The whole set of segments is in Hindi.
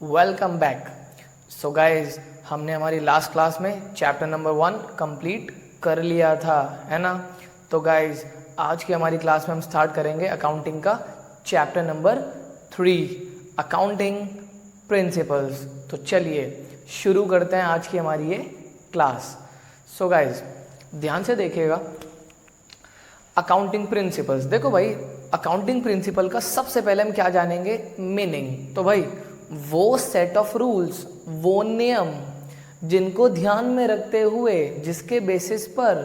Welcome back. सो गाइज, हमने हमारी लास्ट क्लास में चैप्टर नंबर 1 कंप्लीट कर लिया था, है ना। तो गाइज, आज की हमारी क्लास में हम स्टार्ट करेंगे अकाउंटिंग का चैप्टर नंबर 3, अकाउंटिंग प्रिंसिपल्स। तो चलिए शुरू करते हैं आज की हमारी ये क्लास। सो गाइज, ध्यान से देखिएगा। अकाउंटिंग प्रिंसिपल्स, देखो भाई, अकाउंटिंग प्रिंसिपल का सबसे पहले हम क्या जानेंगे, मीनिंग। तो भाई वो सेट ऑफ रूल्स, वो नियम जिनको ध्यान में रखते हुए जिसके बेसिस पर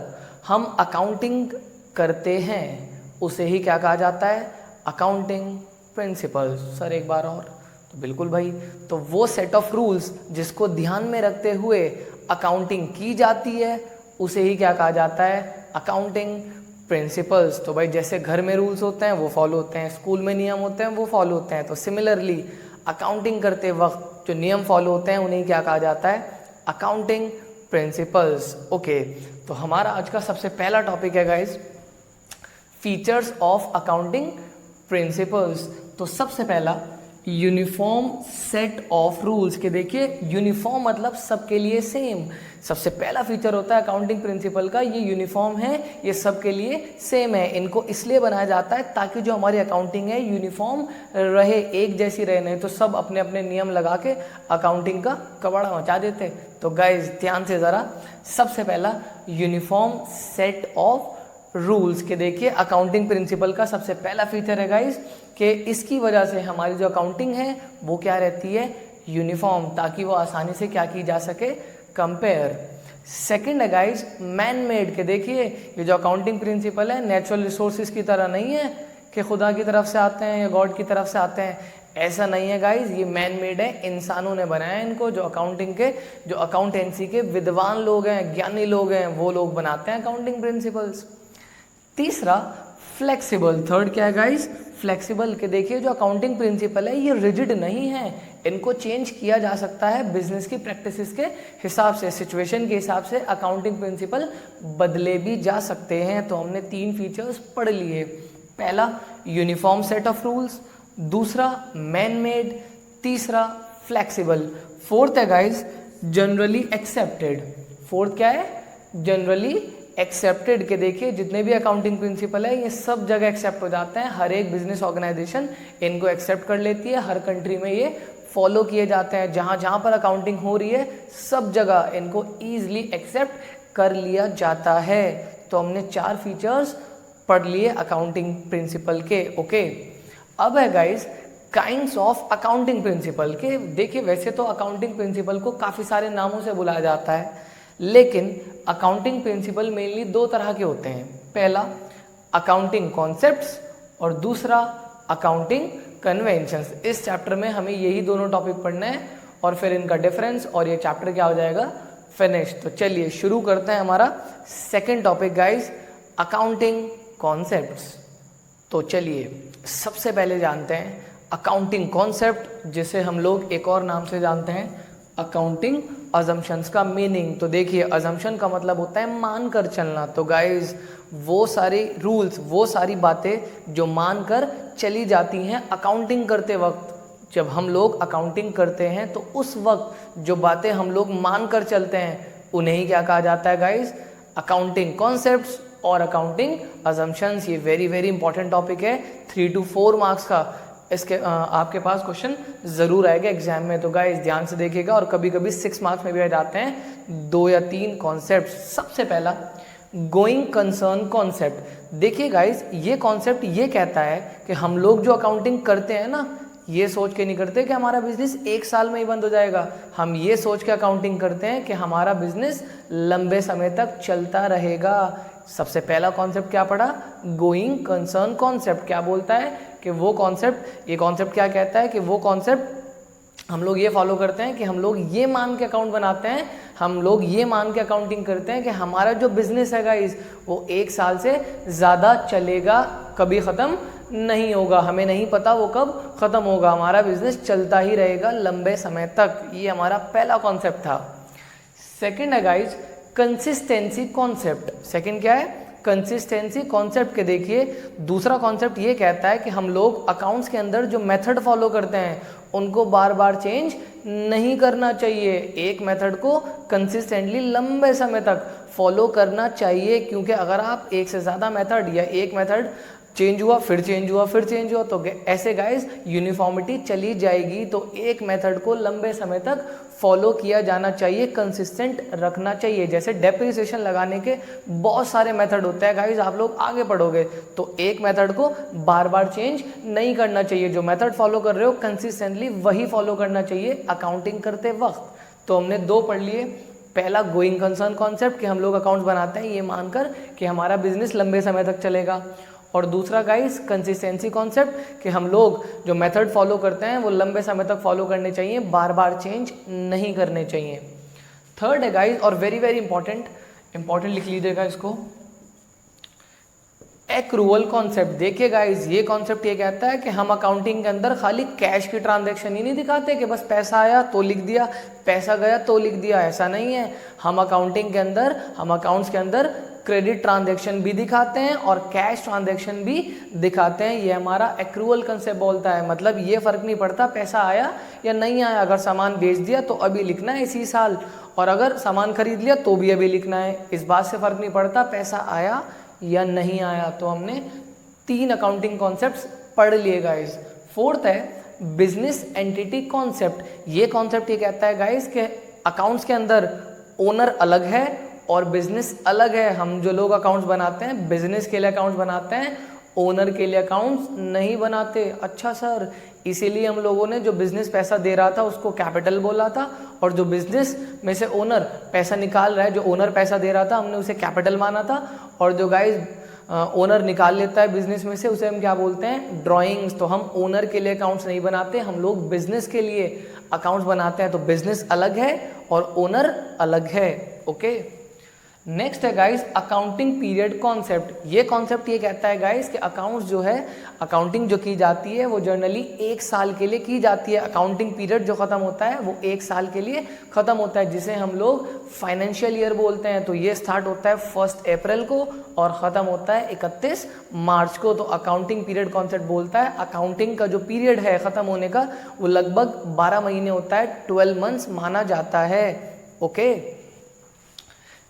हम अकाउंटिंग करते हैं उसे ही क्या कहा जाता है, अकाउंटिंग प्रिंसिपल्स। सर एक बार और। तो बिल्कुल भाई, तो वो सेट ऑफ रूल्स जिसको ध्यान में रखते हुए अकाउंटिंग की जाती है उसे ही क्या कहा जाता है, अकाउंटिंग प्रिंसिपल्स। तो भाई जैसे घर में रूल्स होते हैं वो फॉलो होते हैं, स्कूल में नियम होते हैं वो फॉलो होते हैं, तो सिमिलरली अकाउंटिंग करते वक्त जो नियम फॉलो होते हैं उन्हें क्या कहा जाता है, अकाउंटिंग प्रिंसिपल्स। ओके, तो हमारा आज का सबसे पहला टॉपिक है guys, features of accounting principles. तो सबसे पहला यूनिफॉर्म सेट ऑफ रूल्स के देखिए, यूनिफॉर्म मतलब सबके लिए सेम। सबसे पहला फीचर होता है अकाउंटिंग प्रिंसिपल का, ये यूनिफॉर्म है, ये सबके लिए सेम है। इनको इसलिए बनाया जाता है ताकि जो हमारी अकाउंटिंग है यूनिफॉर्म रहे, एक जैसी रहे, नहीं तो सब अपने अपने नियम लगा के अकाउंटिंग का कबाड़ा मचा देते। तो गाइज ध्यान से ज़रा, सबसे पहला यूनिफॉर्म सेट ऑफ रूल्स के देखिए, अकाउंटिंग प्रिंसिपल का सबसे पहला फीचर है गाइज कि इसकी वजह से हमारी जो अकाउंटिंग है वो क्या रहती है, यूनिफॉर्म, ताकि वो आसानी से क्या की जा सके, कंपेयर। सेकंड है गाइज मैन मेड के देखिए, ये जो अकाउंटिंग प्रिंसिपल है नेचुरल रिसोर्सेज की तरह नहीं है कि खुदा की तरफ से आते हैं या गॉड की तरफ से आते हैं, ऐसा नहीं है गाइज। ये मैन मेड है, इंसानों ने बनाया है इनको। जो अकाउंटिंग के, जो अकाउंटेंसी के विद्वान लोग हैं, ज्ञानी लोग हैं, वो लोग बनाते हैं अकाउंटिंग प्रिंसिपल्स। तीसरा फ्लेक्सिबल, थर्ड क्या है गाइस, फ्लेक्सिबल के देखिए, जो अकाउंटिंग प्रिंसिपल है ये रिजिड नहीं है, इनको चेंज किया जा सकता है बिजनेस की प्रैक्टिसेस के हिसाब से, सिचुएशन के हिसाब से अकाउंटिंग प्रिंसिपल बदले भी जा सकते हैं। तो हमने 3 फीचर्स पढ़ लिए, पहला यूनिफॉर्म सेट ऑफ रूल्स, दूसरा मैन मेड, तीसरा फ्लेक्सिबल। फोर्थ है गाइस जनरली एक्सेप्टेड। फोर्थ क्या है, जनरली एक्सेप्टेड के देखिए, जितने भी अकाउंटिंग प्रिंसिपल है ये सब जगह एक्सेप्ट हो जाते हैं, हर एक बिजनेस ऑर्गेनाइजेशन इनको एक्सेप्ट कर लेती है, हर कंट्री में ये फॉलो किए जाते हैं, जहाँ जहाँ पर अकाउंटिंग हो रही है सब जगह इनको ईजिली एक्सेप्ट कर लिया जाता है। तो हमने 4 फीचर्स पढ़ लिए अकाउंटिंग प्रिंसिपल के। ओके, अब है guys kinds of accounting principle के देखिए, वैसे तो अकाउंटिंग प्रिंसिपल को काफ़ी सारे नामों से बुलाया जाता है, लेकिन अकाउंटिंग प्रिंसिपल मेनली 2 तरह के होते हैं, पहला अकाउंटिंग कॉन्सेप्ट्स और दूसरा अकाउंटिंग कन्वेंशंस। इस चैप्टर में हमें यही दोनों टॉपिक पढ़ना है और फिर इनका डिफरेंस, और ये चैप्टर क्या हो जाएगा, फिनिश। तो चलिए शुरू करते हैं हमारा second topic guys, accounting concepts. तो चलिए सबसे पहले जानते हैं अकाउंटिंग कॉन्सेप्ट, जिसे हम लोग एक और नाम से जानते हैं अकाउंटिंग अजम्पशंस का मीनिंग। तो देखिए, अजम्पशन का मतलब होता है मान कर चलना। तो गाइज वो सारे रूल्स, वो सारी बातें जो मान कर चली जाती हैं अकाउंटिंग करते वक्त, जब हम लोग अकाउंटिंग करते हैं तो उस वक्त जो बातें हम लोग मान कर चलते हैं उन्हें ही क्या कहा जाता है गाइज, अकाउंटिंग कॉन्सेप्ट्स और अकाउंटिंग अजम्पशंस। ये वेरी वेरी इंपॉर्टेंट टॉपिक है, 3 to 4 मार्क्स का इसके आपके पास क्वेश्चन ज़रूर आएगा एग्जाम में। तो गाइस ध्यान से देखिएगा, और कभी कभी 6 मार्क्स में भी आ जाते हैं 2 या 3 कॉन्सेप्ट। सबसे पहला गोइंग कंसर्न कॉन्सेप्ट। देखिए गाइस, ये कॉन्सेप्ट ये कहता है कि हम लोग जो अकाउंटिंग करते हैं ना, ये सोच के नहीं करते कि हमारा बिजनेस 1 साल में ही बंद हो जाएगा, हम ये सोच के अकाउंटिंग करते हैं कि हमारा बिजनेस लंबे समय तक चलता रहेगा। सबसे पहला कॉन्सेप्ट क्या पढ़ा, गोइंग कंसर्न कॉन्सेप्ट। क्या बोलता है कि वो कॉन्सेप्ट, ये कॉन्सेप्ट क्या कहता है कि वो कॉन्सेप्ट हम लोग ये फॉलो करते हैं कि हम लोग ये मान के अकाउंट बनाते हैं, हम लोग ये मान के अकाउंटिंग करते हैं कि हमारा जो बिजनेस है गाइस वो 1 साल से ज़्यादा चलेगा, कभी ख़त्म नहीं होगा, हमें नहीं पता वो कब ख़त्म होगा, हमारा बिजनेस चलता ही रहेगा लंबे समय तक। ये हमारा पहला कॉन्सेप्ट था। सेकेंड है गाइज कंसिस्टेंसी कॉन्सेप्ट। सेकेंड क्या है, कंसिस्टेंसी कॉन्सेप्ट के देखिए दूसरा कॉन्सेप्ट ये कहता है कि हम लोग अकाउंट्स के अंदर जो मेथड फॉलो करते हैं उनको बार बार चेंज नहीं करना चाहिए। एक मेथड को कंसिस्टेंटली लंबे समय तक फॉलो करना चाहिए, क्योंकि अगर आप एक से ज़्यादा मेथड या एक मेथड चेंज हुआ फिर चेंज हुआ फिर चेंज हुआ तो ऐसे गाइस यूनिफॉर्मिटी चली जाएगी। तो एक मेथड को लंबे समय तक फॉलो किया जाना चाहिए, कंसिस्टेंट रखना चाहिए। जैसे डेप्रिसिएशन लगाने के बहुत सारे मेथड होते हैं गाइस, आप लोग आगे पढ़ोगे तो एक मेथड को बार बार चेंज नहीं करना चाहिए। जो मेथड फॉलो कर रहे हो कंसिस्टेंटली वही फॉलो करना चाहिए अकाउंटिंग करते वक्त। तो हमने दो पढ़ लिए, पहला गोइंग कंसर्न कॉन्सेप्ट कि हम लोग अकाउंट्स बनाते हैं ये मानकर कि हमारा बिजनेस लंबे समय तक चलेगा, और दूसरा गाइस कंसिस्टेंसी कॉन्सेप्ट कि हम लोग जो मेथड फॉलो करते हैं वो लंबे समय तक फॉलो करने चाहिए, बार बार चेंज नहीं करने चाहिए। थर्ड है गाइस, और वेरी वेरी इंपॉर्टेंट लिख लीजिएगा इसको, एक्रूअल कॉन्सेप्ट। देखिए गाइस ये कॉन्सेप्ट ये कहता है कि हम अकाउंटिंग के अंदर खाली कैश की ट्रांजैक्शन ही नहीं दिखाते कि बस पैसा आया तो लिख दिया, पैसा गया तो लिख दिया, ऐसा नहीं है। हम अकाउंट्स के अंदर क्रेडिट ट्रांजैक्शन भी दिखाते हैं और कैश ट्रांजैक्शन भी दिखाते हैं। ये हमारा एक्रूअल कंसेप्ट बोलता है। मतलब ये फर्क नहीं पड़ता पैसा आया या नहीं आया, अगर सामान बेच दिया तो अभी लिखना है इसी साल, और अगर सामान खरीद लिया तो भी अभी लिखना है। इस बात से फर्क नहीं पड़ता पैसा आया या नहीं आया। तो हमने 3 अकाउंटिंग कॉन्सेप्ट्स पढ़ लिए गाइस। फोर्थ है बिजनेस एंटिटी कॉन्सेप्ट। ये कॉन्सेप्ट ये कहता है गाइस कि अकाउंट्स के अंदर ओनर अलग है और बिजनेस अलग है। हम जो लोग अकाउंट्स बनाते हैं बिजनेस के लिए अकाउंट्स बनाते हैं, ओनर के लिए अकाउंट्स नहीं बनाते। अच्छा सर, इसीलिए हम लोगों ने जो बिजनेस पैसा दे रहा था उसको कैपिटल बोला था, और जो बिजनेस में से ओनर पैसा निकाल रहा है, जो ओनर पैसा दे रहा था हमने उसे कैपिटल माना था, और जो गाइस ओनर निकाल लेता है बिजनेस में से उसे हम क्या बोलते हैं, ड्राइंग्स। तो हम ओनर के लिए अकाउंट्स नहीं बनाते, हम लोग बिजनेस के लिए अकाउंट्स बनाते हैं। तो बिजनेस अलग है और ओनर अलग है। ओके, नेक्स्ट है गाइस अकाउंटिंग पीरियड कॉन्सेप्ट। ये कॉन्सेप्ट ये कहता है गाइस कि अकाउंट्स जो है, अकाउंटिंग जो की जाती है वो जनरली 1 साल के लिए की जाती है। अकाउंटिंग पीरियड जो खत्म होता है वो 1 साल के लिए खत्म होता है, जिसे हम लोग फाइनेंशियल ईयर बोलते हैं। तो ये स्टार्ट होता है 1 अप्रैल को और ख़त्म होता है 31 मार्च को। तो अकाउंटिंग पीरियड कॉन्सेप्ट बोलता है अकाउंटिंग का जो पीरियड है ख़त्म होने का वो लगभग 12 महीने होता है, 12 मंथ्स माना जाता है। Okay,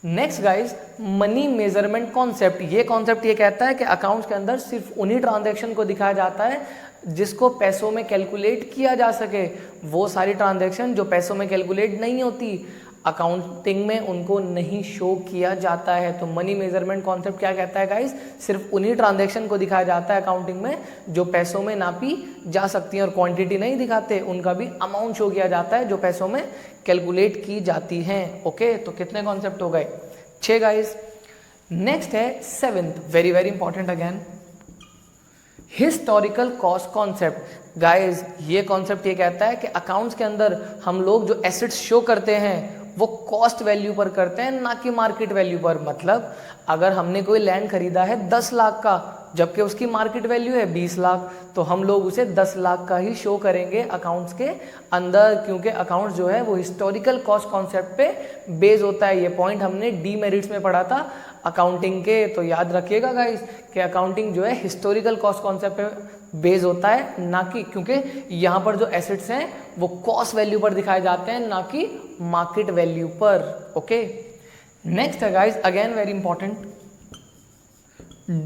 next guys money measurement concept. ये कॉन्सेप्ट ये कहता है कि अकाउंट्स के अंदर सिर्फ उन्हीं ट्रांजैक्शन को दिखाया जाता है जिसको पैसों में कैलकुलेट किया जा सके। वो सारी ट्रांजैक्शन जो पैसों में कैलकुलेट नहीं होती अकाउंटिंग में उनको नहीं शो किया जाता है। तो मनी मेजरमेंट कॉन्सेप्ट क्या कहता है गाइस, सिर्फ उन्हीं ट्रांजैक्शन को दिखाया जाता है अकाउंटिंग में जो पैसों में नापी जा सकती हैं, और क्वांटिटी नहीं दिखाते, उनका भी अमाउंट शो किया जाता है जो पैसों में कैलकुलेट की जाती हैं। ओके, तो कितने कॉन्सेप्ट हो गए, 6 गाइस। नेक्स्ट है 7th, very very important again, historical cost concept. Guys ये कॉन्सेप्ट ये कहता है कि अकाउंट्स के अंदर हम लोग जो एसेट्स शो करते हैं वो कॉस्ट वैल्यू पर करते हैं, ना कि मार्केट वैल्यू पर। मतलब अगर हमने कोई लैंड खरीदा है 10 लाख का जबकि उसकी मार्केट वैल्यू है 20 लाख, तो हम लोग उसे 10 लाख का ही शो करेंगे अकाउंट्स के अंदर, क्योंकि अकाउंट्स जो है वो हिस्टोरिकल कॉस्ट कॉन्सेप्ट पे बेस होता है। ये पॉइंट हमने डीमेरिट्स में पढ़ा था अकाउंटिंग के, तो याद रखिएगा गाइस कि अकाउंटिंग जो है हिस्टोरिकल कॉस्ट कॉन्सेप्ट पे बेस होता है, ना कि, क्योंकि यहाँ पर जो एसेट्स हैं वो कॉस्ट वैल्यू पर दिखाए जाते हैं ना कि मार्केट वैल्यू पर। ओके, नेक्स्ट है guys again very important,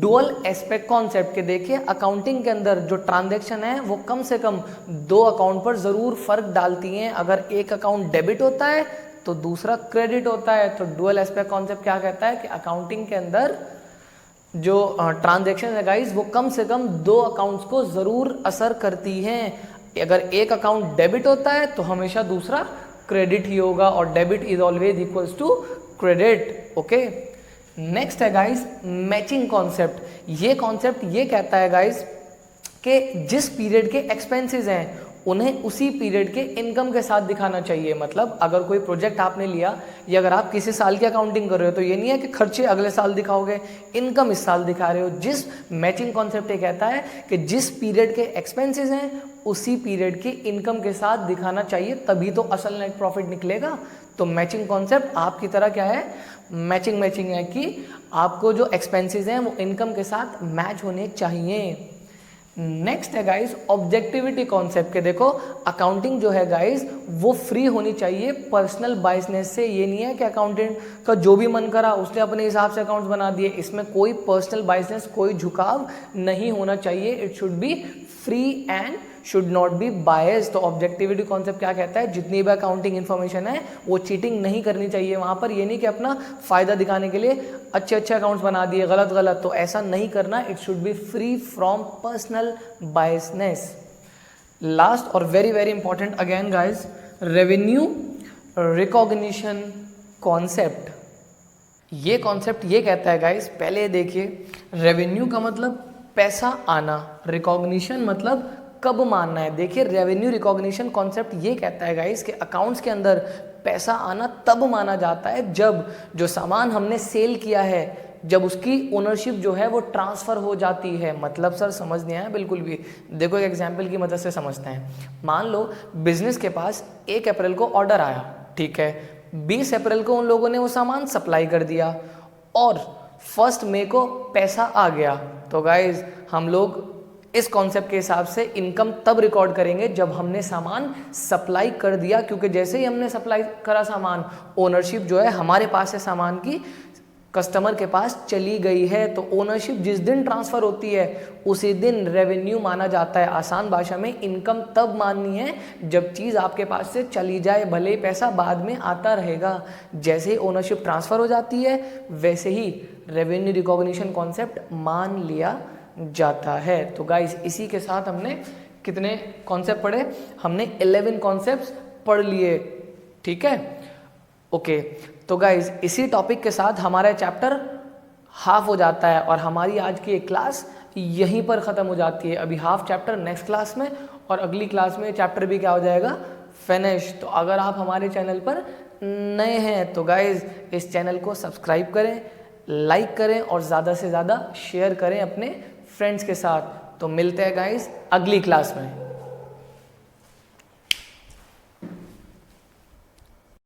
dual aspect concept के। देखिए अकाउंटिंग के अंदर जो ट्रांजैक्शन है वो कम से कम 2 अकाउंट पर जरूर फर्क डालती हैं। अगर एक अकाउंट डेबिट होता है तो दूसरा क्रेडिट होता है। तो डुअल एस्पेक्ट कॉन्सेप्ट क्या कहता है कि अकाउंटिंग के अंदर जो ट्रांजैक्शन है गाइस वो कम से कम 2 अकाउंट्स को जरूर असर करती हैं। अगर एक अकाउंट डेबिट होता है तो हमेशा दूसरा क्रेडिट ही होगा, और debit is always equals to credit. Okay, next है गाइस मैचिंग कॉन्सेप्ट। ये कॉन्सेप्ट ये कहता है गाइस कि जिस पीरियड के एक्सपेंसेस हैं उन्हें उसी पीरियड के इनकम के साथ दिखाना चाहिए। मतलब अगर कोई प्रोजेक्ट आपने लिया या अगर आप किसी साल की अकाउंटिंग कर रहे हो तो ये नहीं है कि खर्चे अगले साल दिखाओगे, इनकम इस साल दिखा रहे हो। जिस मैचिंग कॉन्सेप्ट ये कहता है कि जिस पीरियड के एक्सपेंसेस हैं उसी पीरियड की इनकम के साथ दिखाना चाहिए, तभी तो असल नेट प्रॉफिट निकलेगा। तो मैचिंग कॉन्सेप्ट आपकी तरह क्या है, मैचिंग है कि आपको जो एक्सपेंसेस हैं वो इनकम के साथ मैच होने चाहिए। नेक्स्ट है गाइस ऑब्जेक्टिविटी कॉन्सेप्ट के। देखो अकाउंटिंग जो है गाइस वो फ्री होनी चाहिए पर्सनल बायसनेस से। ये नहीं है कि अकाउंटेंट का जो भी मन करा उसने अपने हिसाब से अकाउंट्स बना दिए, इसमें कोई पर्सनल बायसनेस, कोई झुकाव नहीं होना चाहिए। It should be free and should not be biased. तो ऑब्जेक्टिविटी कॉन्सेप्ट क्या कहता है, जितनी भी अकाउंटिंग इन्फॉर्मेशन है वो चीटिंग नहीं करनी चाहिए वहाँ पर। ये नहीं कि अपना फायदा दिखाने के लिए अच्छे अकाउंट्स बना दिए गलत, तो ऐसा नहीं करना। It should be free from personal biasness. Last और very very important again guys, revenue recognition concept. ये कॉन्सेप्ट ये कहता है गाइज, पहले देखिए रेवेन्यू का मतलब पैसा आना, रिकॉग्निशन मतलब कब मानना है। देखिए रेवेन्यू रिकॉग्निशन कॉन्सेप्ट ये कहता है गाइस कि अकाउंट्स के अंदर पैसा आना तब माना जाता है जब जो सामान हमने सेल किया है, जब उसकी ओनरशिप जो है वो ट्रांसफ़र हो जाती है। मतलब सर समझ नहीं आया बिल्कुल भी। देखो एक एग्जांपल की मदद से समझते हैं। मान लो बिजनेस के पास 1 अप्रैल को ऑर्डर आया, ठीक है, 20 अप्रैल को उन लोगों ने वो सामान सप्लाई कर दिया और 1 मई को पैसा आ गया। तो गाइज हम लोग इस कॉन्सेप्ट के हिसाब से इनकम तब रिकॉर्ड करेंगे जब हमने सामान सप्लाई कर दिया, क्योंकि जैसे ही हमने सप्लाई करा सामान, ओनरशिप जो है हमारे पास है सामान की, कस्टमर के पास चली गई है। तो ओनरशिप जिस दिन ट्रांसफ़र होती है उसी दिन रेवेन्यू माना जाता है। आसान भाषा में इनकम तब माननी है जब चीज़ आपके पास से चली जाए, भले ही पैसा बाद में आता रहेगा। जैसे ही ओनरशिप ट्रांसफ़र हो जाती है वैसे ही रेवेन्यू रिकॉग्निशन कॉन्सेप्ट मान लिया जाता है। तो गाइस इसी के साथ हमने कितने कॉन्सेप्ट पढ़े, हमने 11 कॉन्सेप्ट्स पढ़ लिए, ठीक है, ओके। तो गाइस इसी टॉपिक के साथ हमारा चैप्टर हाफ हो जाता है और हमारी आज की एक क्लास यहीं पर ख़त्म हो जाती है। अभी हाफ चैप्टर नेक्स्ट क्लास में और अगली क्लास में चैप्टर भी क्या हो जाएगा, फिनिश। तो अगर आप हमारे चैनल पर नए हैं तो गाइस इस चैनल को सब्सक्राइब करें, लाइक करें और ज़्यादा से ज़्यादा शेयर करें अपने फ्रेंड्स के साथ। तो मिलते हैं गाइस अगली क्लास में।